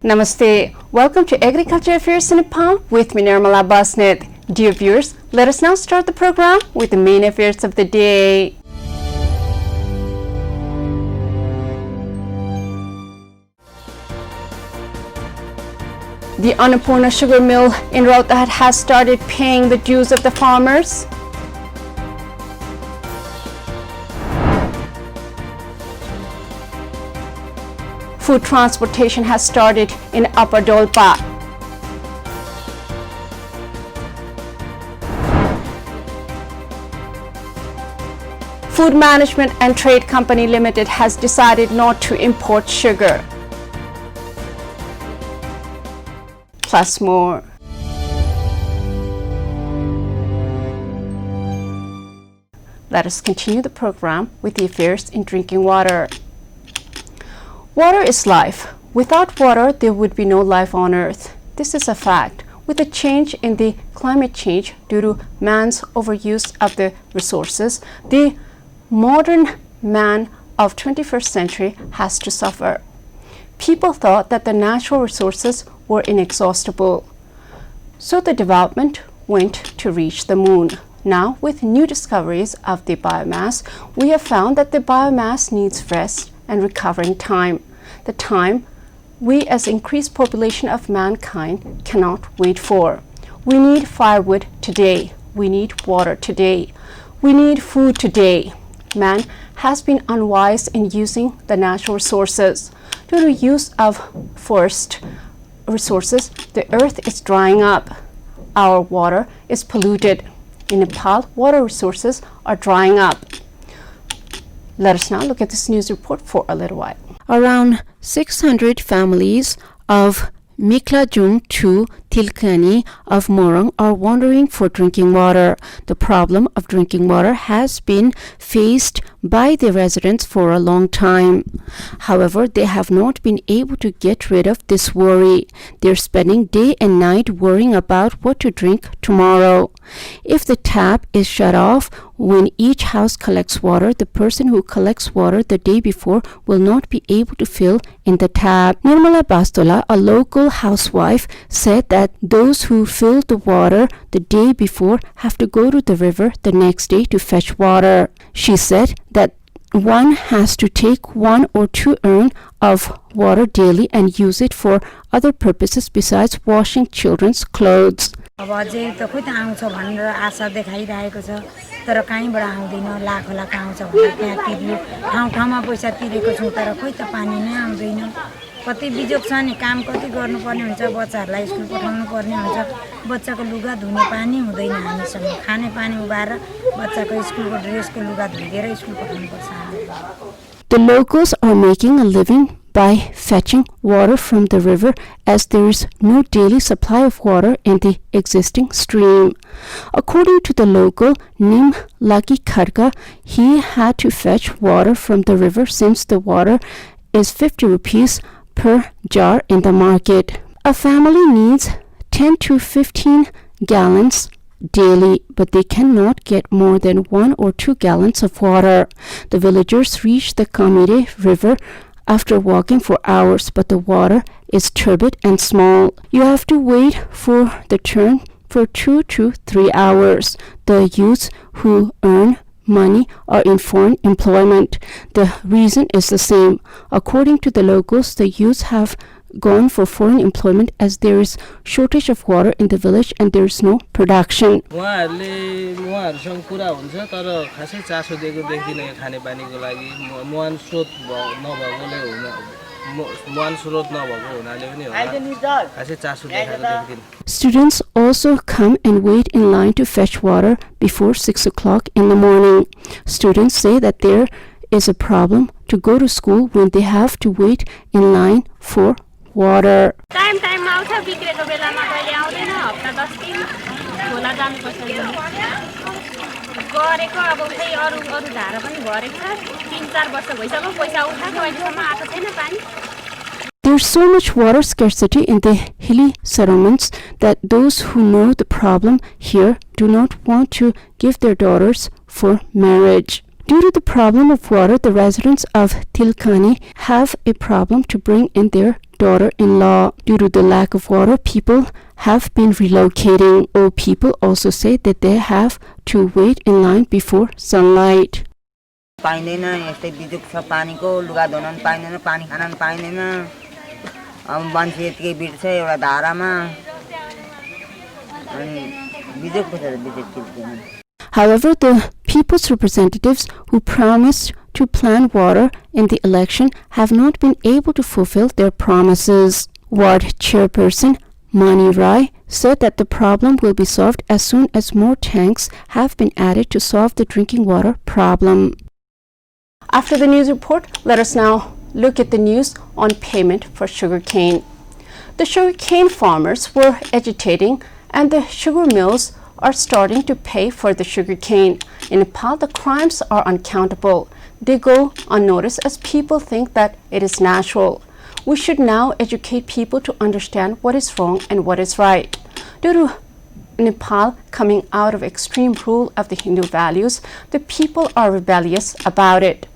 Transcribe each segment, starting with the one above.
Namaste. Welcome to Agriculture Affairs in Nepal with me, Nirmala Basnet. Dear viewers, let us now start the program with the main affairs of the day. The Annapurna sugar mill in Rautat has started paying the dues of the farmers. Food transportation has started in Upper Dolpa. Food Management and Trade Company Limited has decided not to import sugar. Plus more. Let us continue the program with the affairs in drinking water. Water is life. Without water, there would be no life on earth. This is a fact. With the change in the climate change due to man's overuse of the resources, the modern man of 21st century has to suffer. People thought that the natural resources were inexhaustible. So the development went to reach the moon. Now, with new discoveries of the biomass, we have found that the biomass needs rest and recovering time. The time we as increased population of mankind cannot wait for. We need firewood today. We need water today. We need food today. Man has been unwise in using the natural resources. Due to use of forest resources, the earth is drying up. Our water is polluted. In Nepal, water resources are drying up. Let us now look at this news report for a little while. Around 600 families of Miklajung to Tilkani of Morong are wandering for drinking water. The problem of drinking water has been faced by the residents for a long time. However, they have not been able to get rid of this worry. They're spending day and night worrying about what to drink tomorrow. If the tap is shut off when each house collects water, the person who collects water the day before will not be able to fill in the tap. Nirmala Bastola, a local housewife, said that those who fill the water the day before have to go to the river the next day to fetch water. She said that one has to take 1 or 2 urn of water daily and use it for other purposes besides washing children's clothes. अब अझै त खोइ त आउँछ भनेर आशा देखाइरहेको छ तर कहीँबाट आउँदैन लाखो लाख आउँछ भनेर त्यहाँ तिर्यो ठाउँ ठाउँमा पैसा तिरेको छौँ तर खोइ त पानी नै आउँदैन कति बिजोग छ नि काम कति गर्नुपर्ने हुन्छ बच्चाहरूलाई स्कुल पठाउनु पर्ने हुन्छ बच्चाको लुगा धुने पानी हुँदैन हामीसँग खाने पानी उबाएर बच्चाको स्कुलको ड्रेसको लुगा धुइदिएर स्कुल पठाउनुपर्छ हामीले The locals are making a living by fetching water from the river as there is no daily supply of water in the existing stream. According to the local Nim Lucky Kharka, he had to fetch water from the river since the water is 50 rupees per jar in the market. A family needs 10 to 15 gallons daily, but they cannot get more than 1 or 2 gallons of water. The villagers reach the Kamire River after walking for hours, but the water is turbid and small. You have to wait for the turn for 2 to 3 hours. The youths who earn money are in foreign employment. The reason is the same. According to the locals, the youths have gone for foreign employment as there is shortage of water in the village and there is no production. उहाँहरुसँग कुरा हुन्छ तर खासै चासो दिएको देखिन खाने पानीको लागि मुहान स्रोत नभएकोले मुहान स्रोत नभएको हुनाले पनि होला खासै चासो देखाएको देखिन. Students also come and wait in line to fetch water before 6 o'clock in the morning. Students say that there is a problem to go to school when they have to wait in line for water. Time आउँछ बिग्रेको बेलामा कहिले आउँदैन हप्ता 10 दिन खोला जानुपर्छ गरेको अब खै अरु धारा पनि भरेको छ 3-4 वर्ष भइसक्यो पैसा उठाएको अहिलेसम्म आएको छैन पानी. There's so much water scarcity in the hilly settlements that those who know the problem here do not want to give their daughters for marriage. Due to the problem of water, the residents of Tilkani have a problem to bring in their daughter-in-law. Due to the lack of water, people have been relocating. Old people also say that they have to wait in line before sunlight. पाइँदैन यस्तै बिजुक छ पानीको लुगा धुन पनि पाइँदैन पानी खान पनि पाइँदैन अब मान्छे यतिकै बिट्छ एउटा धारामा अनि बिजुक पो छ बिजुक किन्दैन. However, the people's representatives who promised to plan water in the election have not been able to fulfill their promises. Ward Chairperson Mani Rai said that the problem will be solved as soon as more tanks have been added to solve the drinking water problem. After the news report, let us now look at the news on payment for sugarcane. The sugarcane farmers were agitating and the sugar mills are starting to pay for the sugarcane. In Nepal, the crimes are uncountable. They go unnoticed as people think that it is natural. We should now educate people to understand what is wrong and what is right. Due to Nepal coming out of extreme rule of the Hindu values, the people are rebellious about it.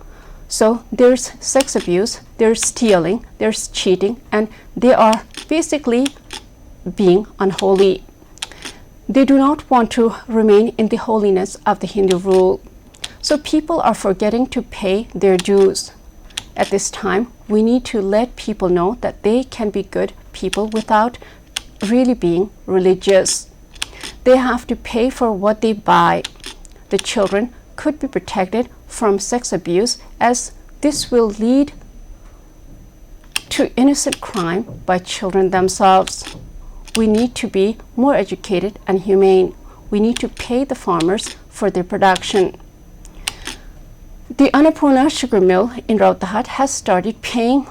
So there's sex abuse, there's stealing, there's cheating, and they are basically being unholy. They do not want to remain in the holiness of the Hindu rule. So people are forgetting to pay their dues. At this time, we need to let people know that they can be good people without really being religious. They have to pay for what they buy. The children could be protected from sex abuse, as this will lead to innocent crime by children themselves. We need to be more educated and humane. We need to pay the farmers for their production. The Annapurna sugar mill in Rautahat has started paying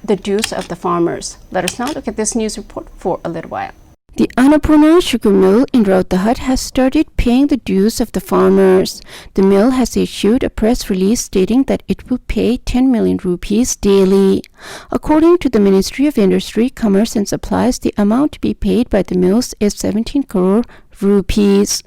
the dues of the farmers. Let us now look at this news report for a little while. The Annapurna sugar mill in Rautahat has started paying the dues of the farmers. The mill has issued a press release stating that it will pay 10 million rupees daily. According to the Ministry of Industry, Commerce and Supplies, the amount to be paid by the mills is 17 crore rupees.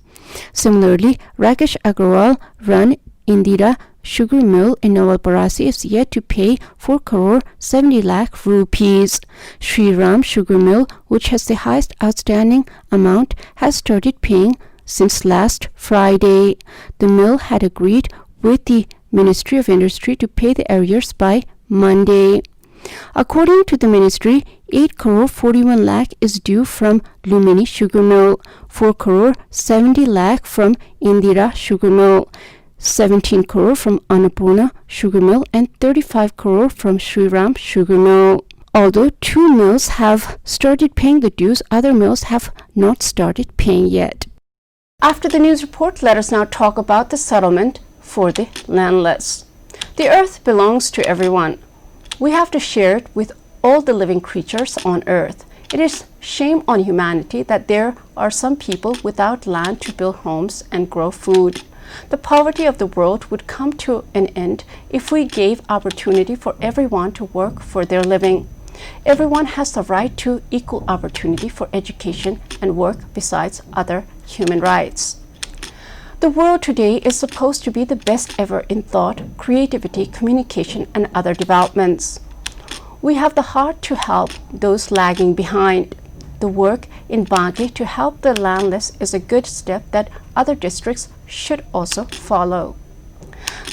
Similarly, Rakesh Agarwal run Indira Sugar Mill in Nawalparasi is yet to pay 4 crore 70 lakh rupees. Sri Ram Sugar Mill, which has the highest outstanding amount, has started paying since last Friday. The mill had agreed with the Ministry of Industry to pay the arrears by Monday. According to the ministry, 8 crore 41 lakh is due from Lumini Sugar Mill, 4 crore 70 lakh from Indira Sugar Mill, 17 crore from Annapurna Sugar Mill, and 35 crore from Sri Ram Sugar Mill. Although 2 mills have started paying the dues, other mills have not started paying yet. After the news report, let us now talk about the settlement for the landless. The earth belongs to everyone. We have to share it with all the living creatures on earth. It is shame on humanity that there are some people without land to build homes and grow food. The poverty of the world would come to an end if we gave opportunity for everyone to work for their living. Everyone has the right to equal opportunity for education and work besides other human rights. The world today is supposed to be the best ever in thought, creativity, communication, and other developments. We have the heart to help those lagging behind. The work in Bangi to help the landless is a good step that other districts should also follow.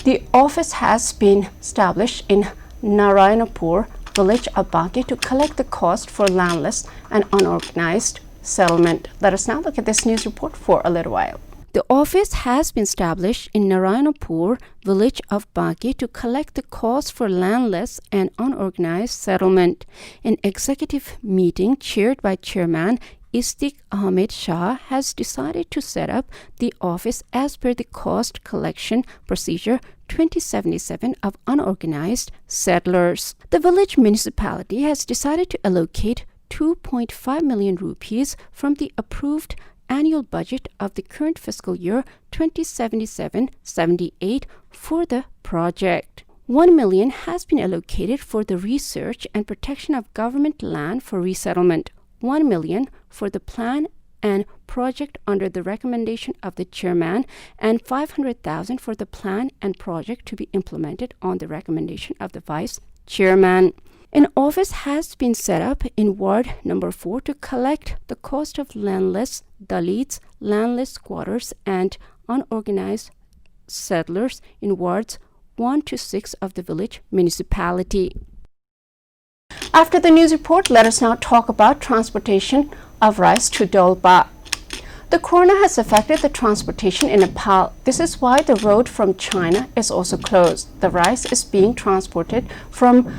The office has been established in Narayanapur village of Bangi to collect the cost for landless and unorganized settlement. Let us now look at this news report for a little while. The office has been established in Narayanapur village of Bangi to collect the cost for landless and unorganized settlement. An executive meeting chaired by Chairman Istiq Ahmed Shah has decided to set up the office as per the Cost Collection Procedure 2077 of unorganized settlers. The village municipality has decided to allocate 2.5 million rupees from the approved annual budget of the current fiscal year 2077-78 for the project. 1 million has been allocated for the research and protection of government land for resettlement, 1 million for the plan and project under the recommendation of the chairman, and 500,000 for the plan and project to be implemented on the recommendation of the vice chairman. An office has been set up in Ward number 4 to collect the cost of landless Dalits, landless squatters, and unorganized settlers in wards 1 to 6 of the village municipality. After the news report, let us now talk about transportation of rice to Dolpa. The corona has affected the transportation in Nepal. This is why the road from China is also closed. The rice is being transported from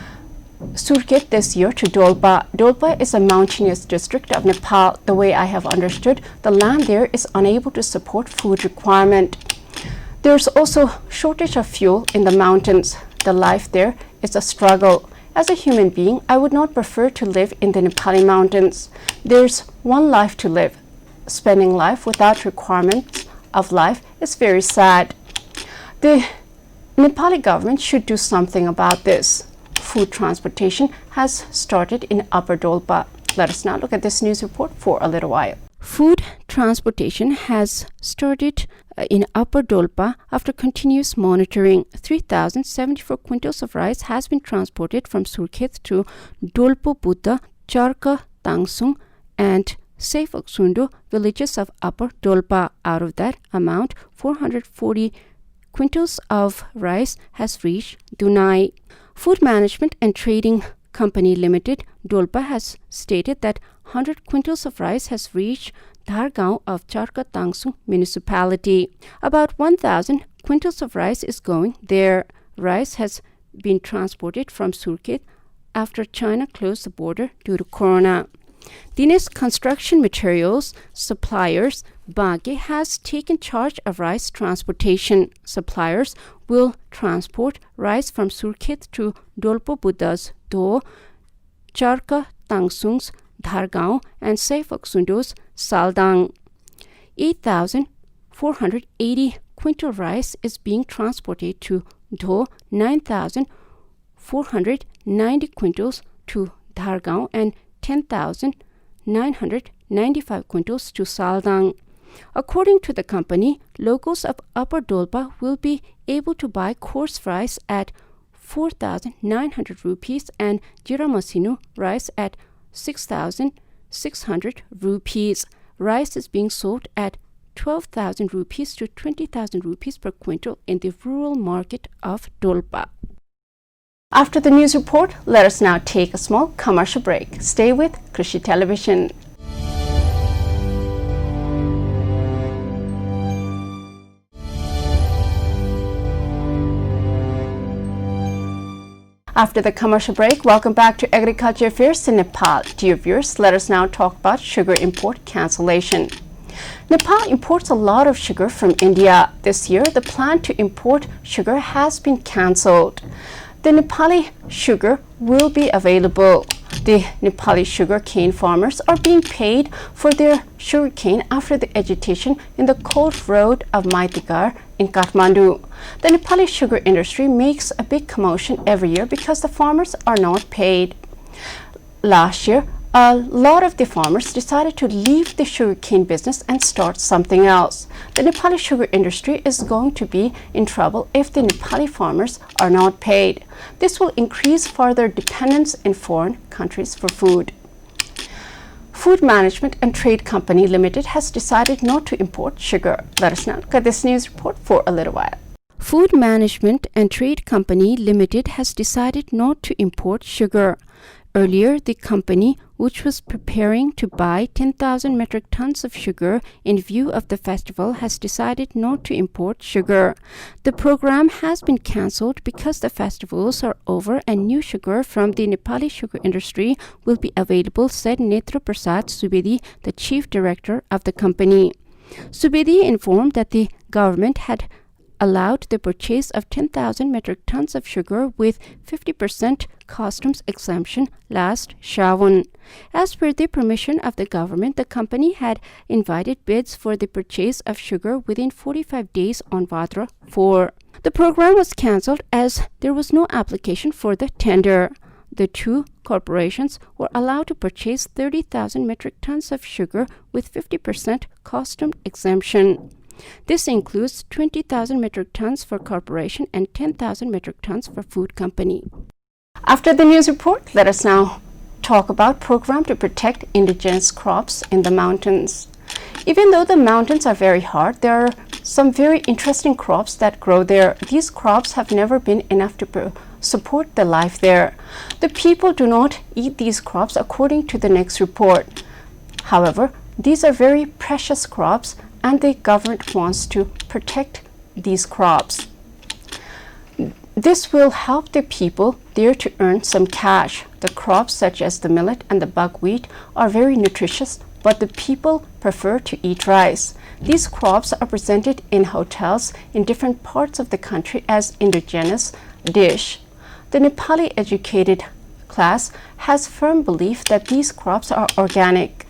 Surkhet this year to Dolpa. Dolpa is a mountainous district of Nepal. The way I have understood, the land there is unable to support food requirement. There's also shortage of fuel in the mountains. The life there is a struggle. As a human being, I would not prefer to live in the Nepali mountains. There's one life to live. Spending life without requirements of life is very sad. The Nepali government should do something about this. Food transportation has started in Upper Dolpa. Let us now look at this news report for a little while. Food transportation has started in Upper Dolpa after continuous monitoring. 3,074 quintals of rice has been transported from Surkhet to Dolpo Buddha, Charka, Tangsung, and Seifoksundo villages of Upper Dolpa. Out of that amount, 440 quintals of rice has reached Dunai. Food Management and Trading Company Limited, Dolpa, has stated that 100 quintals of rice has reached Dhargaon of Charka Tangsung municipality. About 1,000 quintals of rice is going there. Rice has been transported from Surkhet after China closed the border due to corona. Dinesh Construction Materials Suppliers Bage has taken charge of rice transportation. Suppliers will transport rice from Surkhet to Dolpo Buddha's Do, Charka Tangsung's Dhargaon, and Seifoksundo's Saldang. 8,480 quintal rice is being transported to Do, 9,490 quintals to Dhargaon, and 10,995 quintals to Saldang. According to the company, locals of Upper Dolpa will be able to buy coarse rice at 4,900 rupees and Jiramasinu rice at 6,600 rupees. Rice is being sold at 12,000 rupees to 20,000 rupees per quintal in the rural market of Dolpa. After the news report, let us now take a small commercial break. Stay with Krishi Television. After the commercial break, welcome back to Agriculture Affairs in Nepal. Dear viewers, let us now talk about sugar import cancellation. Nepal imports a lot of sugar from India. This year, the plan to import sugar has been cancelled. The Nepali sugar will be available. The Nepali sugar cane farmers are being paid for their sugar cane after the agitation in the cold road of Maitigar in Kathmandu. The Nepali sugar industry makes a big commotion every year because the farmers are not paid. Last year, a lot of the farmers decided to leave the sugarcane business and start something else. The Nepali sugar industry is going to be in trouble if the Nepali farmers are not paid. This will increase further dependence in foreign countries for food. Food Management and Trade Company Limited has decided not to import sugar. Let us now look at this news report for a little while. Food Management and Trade Company Limited has decided not to import sugar. Earlier, the company, which was preparing to buy 10,000 metric tons of sugar in view of the festival, has decided not to import sugar. The program has been cancelled because the festivals are over and new sugar from the Nepali sugar industry will be available, said Netra Prasad Subedi, the chief director of the company. Subedi informed that the government had allowed the purchase of 10,000 metric tons of sugar with 50% customs exemption last Shravan. As per the permission of the government, the company had invited bids for the purchase of sugar within 45 days on Bhadra 4. The program was cancelled as there was no application for the tender. The two corporations were allowed to purchase 30,000 metric tons of sugar with 50% customs exemption. This includes 20,000 metric tons for corporation and 10,000 metric tons for food company. After the news report, let us now talk about program to protect indigenous crops in the mountains. Even though the mountains are very hard, there are some very interesting crops that grow there. These crops have never been enough to support the life there. The people do not eat these crops according to the next report. However, these are very precious crops and the government wants to protect these crops. This will help the people there to earn some cash. The crops such as the millet and the buckwheat are very nutritious, but the people prefer to eat rice. These crops are presented in hotels in different parts of the country as indigenous dish. The Nepali educated class has firm belief that these crops are organic.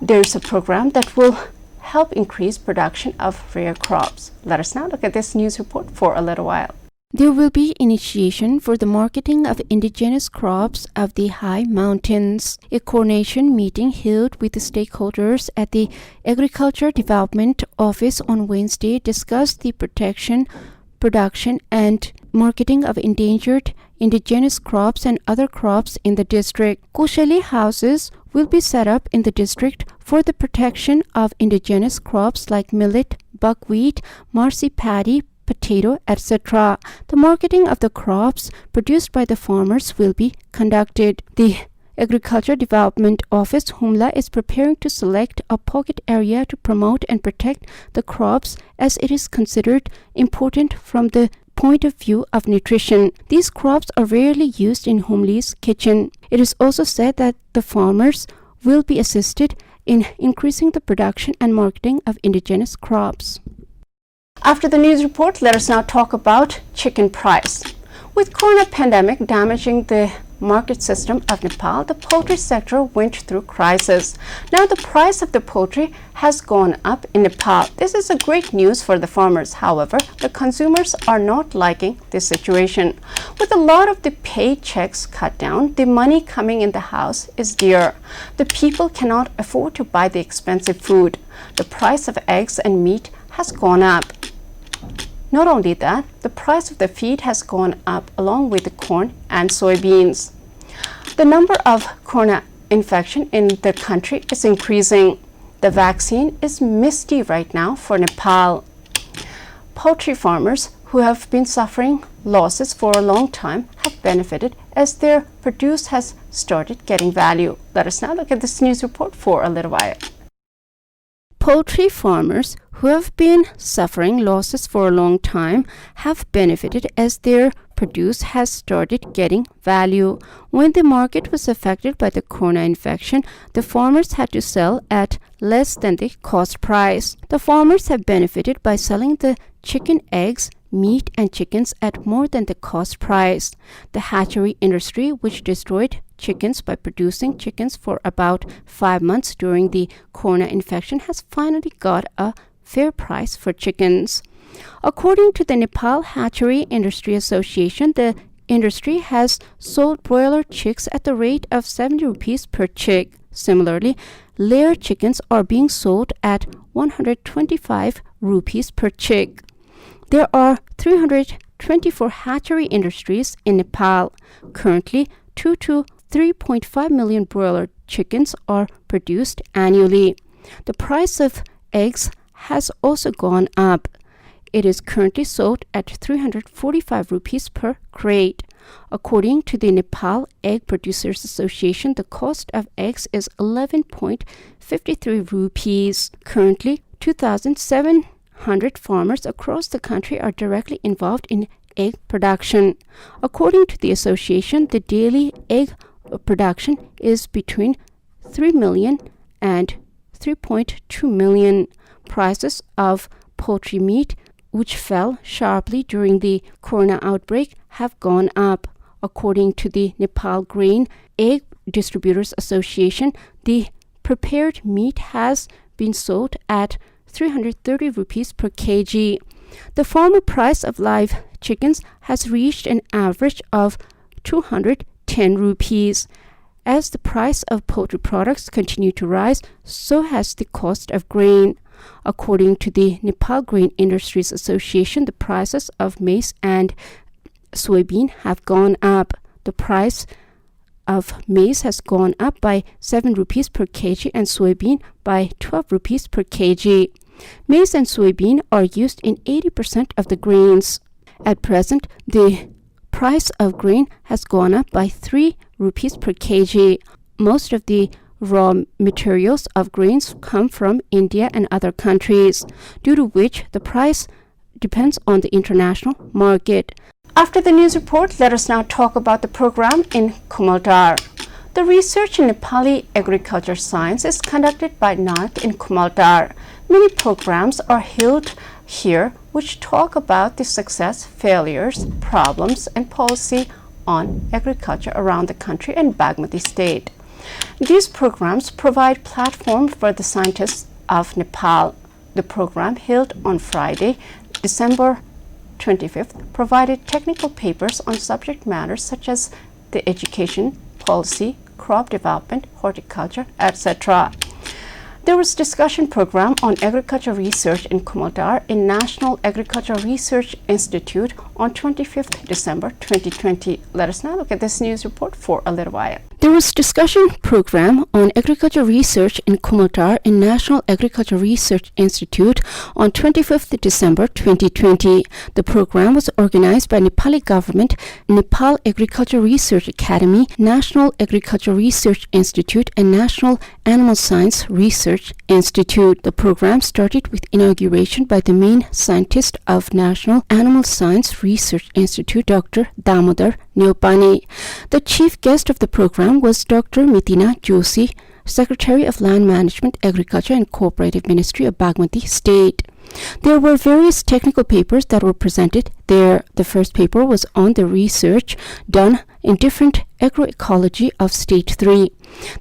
There is a program that will help increase production of rare crops. Let us now look at this news report for a little while. There will be initiation for the marketing of indigenous crops of the high mountains. A coordination meeting held with the stakeholders at the Agriculture Development Office on Wednesday discussed the protection, production, and marketing of endangered indigenous crops and other crops in the district. Koshali houses will be set up in the district for the protection of indigenous crops like millet, buckwheat, marsi paddy, potato, etc. The marketing of the crops produced by the farmers will be conducted. The Agriculture Development Office, Humla, is preparing to select a pocket area to promote and protect the crops as it is considered important from the point of view of nutrition. These crops are rarely used in Humli's kitchen. It is also said that the farmers will be assisted in increasing the production and marketing of indigenous crops. After the news report, let us now talk about chicken price. With corona pandemic damaging the market system of Nepal, the poultry sector went through crisis. Now the price of the poultry has gone up in Nepal. This is a great news for the farmers. However, the consumers are not liking this situation. With a lot of the paychecks cut down, the money coming in the house is dear. The people cannot afford to buy the expensive food. The price of eggs and meat has gone up. Not only that, the price of the feed has gone up along with the corn and soybeans. The number of corona infection in the country is increasing. The vaccine is misty right now for Nepal. Poultry farmers who have been suffering losses for a long time have benefited as their produce has started getting value. Let us now look at this news report for a little while. Poultry farmers who have been suffering losses for a long time have benefited as their produce has started getting value. When the market was affected by the corona infection, the farmers had to sell at less than the cost price. The farmers have benefited by selling the chicken eggs, meat and chickens at more than the cost price. The hatchery industry, which destroyed chickens by producing chickens for about 5 months during the corona infection, has finally got a fair price for chickens. According to the Nepal Hatchery Industry Association, the industry has sold broiler chicks at the rate of 70 rupees per chick. Similarly, layer chickens are being sold at 125 rupees per chick. There are 324 hatchery industries in Nepal. Currently, 2 to 3.5 million broiler chickens are produced annually. The price of eggs has also gone up. It is currently sold at 345 rupees per crate. According to the Nepal Egg Producers Association, the cost of eggs is 11.53 rupees. Currently, 2,700 farmers across the country are directly involved in egg production. According to the association, the daily egg production is between 3 million and 3.2 million. Prices of poultry meat, which fell sharply during the corona outbreak, have gone up. According to the Nepal Grain Egg Distributors Association, the prepared meat has been sold at 330 rupees per kg. The farmer price of live chickens has reached an average of 210 rupees. As the price of poultry products continue to rise, so has the cost of grain. According to the Nepal Grain Industries Association, the prices of maize and soybean have gone up. the price of maize has gone up by 7 rupees per kg and soybean by 12 rupees per kg. Maize and soybean are used in 80% of the grains. At present, the price of grain has gone up by 3 rupees per kg. Most of the raw materials of grains come from India and other countries, due to which the price depends on the international market. After the news report, let us now talk about the program in Kumaldar. The research in Nepali agriculture science is conducted by NARC in Kumaldar. Many programs are held here which talk about the success, failures, problems, and policy on agriculture around the country and Bagmati state. These programs provide platform for the scientists of Nepal. The program held on Friday, December 25th, provided technical papers on subject matters such as the education, policy, crop development, horticulture, etc. There was a discussion program on agriculture research in Kumaldar in National Agriculture Research Institute on 25th December 2020. Let us now look at this news report for a little while. There was a discussion program on agriculture research in Kumaldar in National Agriculture Research Institute on 25th December 2020. The program was organized by Nepali government, Nepal Agriculture Research Academy, National Agriculture Research Institute, and National Animal Science Research Institute. The program started with inauguration by the main scientist of National Animal Science Research Institute, Dr. Damodar Neopani. The chief guest of the program was Dr. Mitina Joshi, Secretary of Land Management, Agriculture and Cooperative Ministry of Bagmati State. There were various technical papers that were presented there. The first paper was on the research done in different agroecology of Stage 3.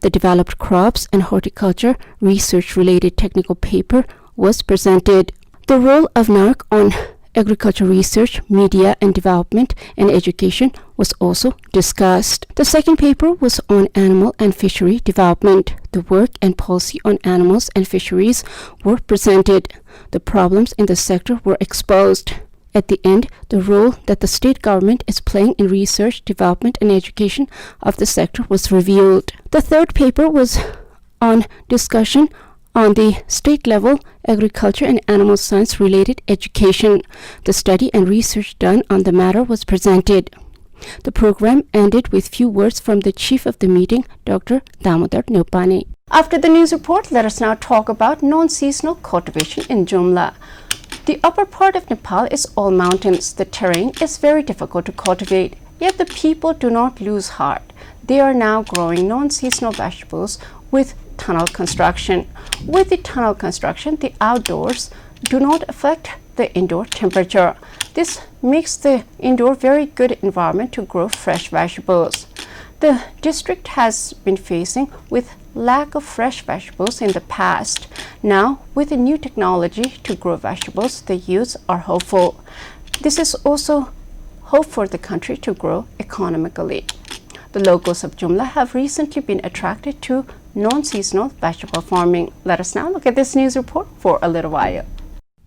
The developed crops and horticulture research-related technical paper was presented. The role of NARC on agriculture research, media and development, and education was also discussed. The second paper was on animal and fishery development. The work and policy on animals and fisheries were presented. The problems in the sector were exposed. At the end, the role that the state government is playing in research, development, and education of the sector was revealed. The third paper was on discussion on the state level agriculture and animal science related education. The study and research done on the matter was presented. The program ended with few words from the chief of the meeting, Dr. Damodar Neopani. After the news report, let us now talk about non-seasonal cultivation in Jumla. The upper part of Nepal is all mountains. The terrain is very difficult to cultivate, yet the people do not lose heart. They are now growing non-seasonal vegetables with tunnel construction. With the tunnel construction, the outdoors do not affect the indoor temperature. This makes the indoor very good environment to grow fresh vegetables. The district has been facing with lack of fresh vegetables in the past. Now, with a new technology to grow vegetables, the youths are hopeful. This is also hope for the country to grow economically. The locals of Jumla have recently been attracted to non-seasonal vegetable farming. Let us now look at this news report for a little while.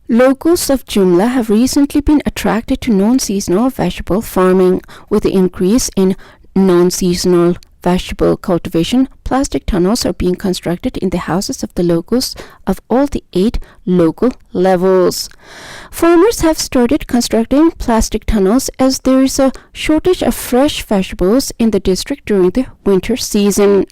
Locals of Jumla have recently been attracted to non-seasonal vegetable farming. With the increase in non-seasonal vegetable cultivation, plastic tunnels are being constructed in the houses of the locals of all the 8 local levels. Farmers have started constructing plastic tunnels as there is a shortage of fresh vegetables in the district during the winter season.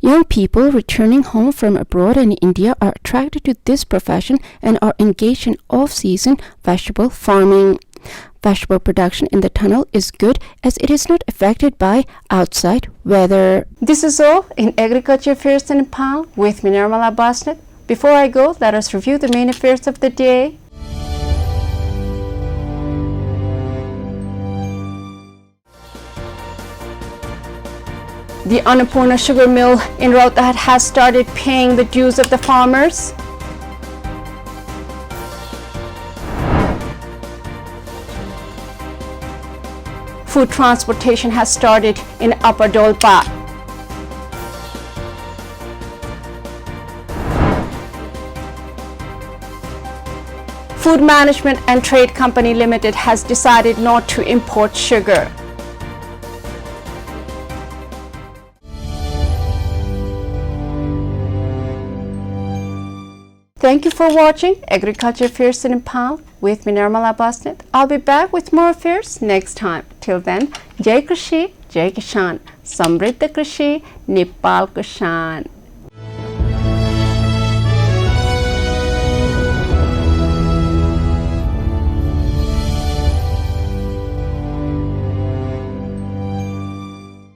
Young people returning home from abroad and India are attracted to this profession and are engaged in off-season vegetable farming. Vegetable production in the tunnel is good as it is not affected by outside weather. This is all in Agriculture Affairs in Nepal with me, Nirmala Basnet. Before I go, let us review the main affairs of the day. The Annapurna sugar mill in Rautarhat has started paying the dues of the farmers. Food transportation has started in Upper Dolpa. Food Management and Trade Company Limited has decided not to import sugar. Thank you for watching Agriculture Affairs in Nepal with me, Nirmala Basnet. I'll be back with more affairs next time. Till then, Jai Krishi, Jai Kishan, Samriddha Krishi, Nepal Kishan.